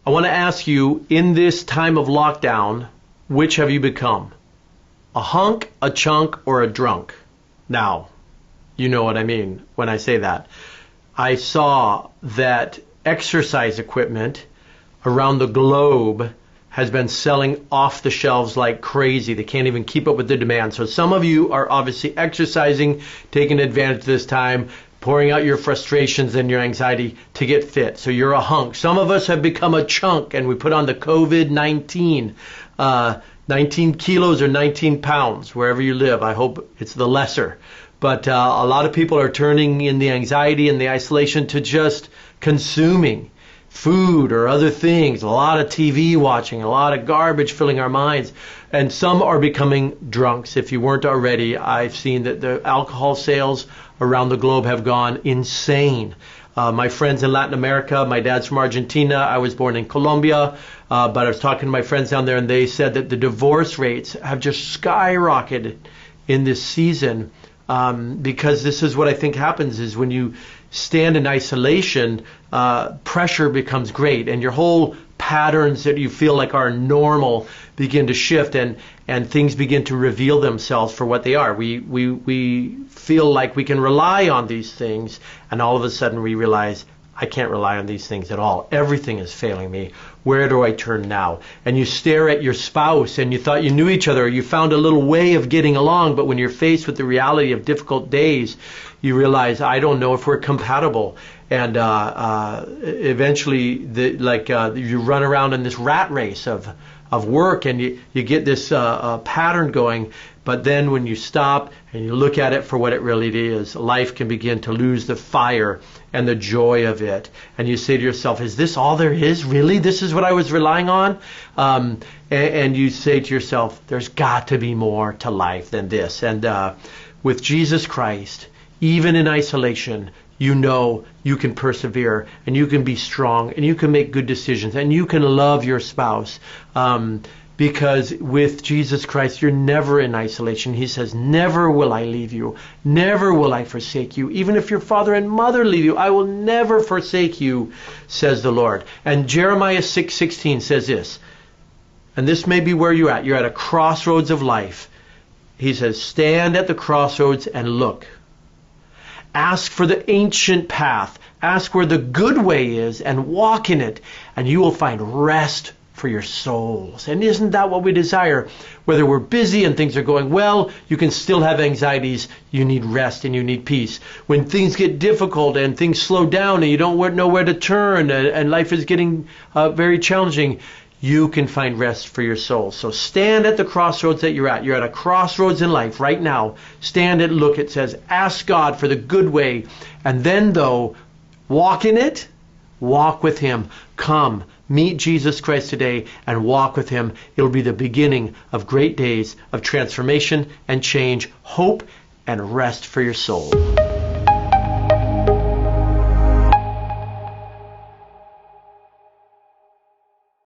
I want to ask you, in this time of lockdown, which have you become? A hunk, a chunk, or a drunk? Now, you know what I mean when I say that. I saw that exercise equipment around the globe has been selling off the shelves like crazy. They can't even keep up with the demand. So some of you are obviously exercising, taking advantage of this time, pouring out your frustrations and your anxiety to get fit. So you're a hunk. Some of us have become a chunk, and we put on the COVID-19, 19 kilos or 19 pounds, wherever you live. I hope it's the lesser. But a lot of people are turning in the anxiety and the isolation to just consuming food or other things, a lot of TV watching, a lot of garbage filling our minds. And some are becoming drunks. If you weren't already, I've seen that the alcohol sales around the globe have gone insane. My friends in Latin America, my dad's from Argentina, I was born in Colombia, but I was talking to my friends down there, and they said that the divorce rates have just skyrocketed in this season, because this is what I think happens is when you stand in isolation, pressure becomes great, and your whole patterns that you feel like are normal begin to shift, and things begin to reveal themselves for what they are. We feel like we can rely on these things, and all of a sudden we realize, I can't rely on these things at all. Everything is failing me. Where do I turn now? And you stare at your spouse, and you thought you knew each other, or you found a little way of getting along, but when you're faced with the reality of difficult days, you realize, I don't know if we're compatible. And eventually, you run around in this rat race of work, and you get this pattern going. But then when you stop and you look at it for what it really is, life can begin to lose the fire and the joy of it. And you say to yourself, is this all there is? Really? This is what I was relying on? And you say to yourself, there's got to be more to life than this. And with Jesus Christ, even in isolation, you know you can persevere, and you can be strong, and you can make good decisions, and you can love your spouse. Because with Jesus Christ, you're never in isolation. He says, never will I leave you. Never will I forsake you. Even if your father and mother leave you, I will never forsake you, says the Lord. And Jeremiah 6:16 says this, and this may be where you're at. You're at a crossroads of life. He says, stand at the crossroads and look. Ask for the ancient path. Ask where the good way is and walk in it, and you will find rest for your souls. And isn't that what we desire? Whether we're busy and things are going well, you can still have anxieties. You need rest and you need peace. When things get difficult and things slow down and you don't know where to turn, and life is getting very challenging, you can find rest for your soul. So stand at the crossroads that you're at. You're at a crossroads in life right now. Stand and look. It says, ask God for the good way. And then, though, walk in it. Walk with Him. Come, meet Jesus Christ today and walk with Him. It'll be the beginning of great days of transformation and change, hope and rest for your soul.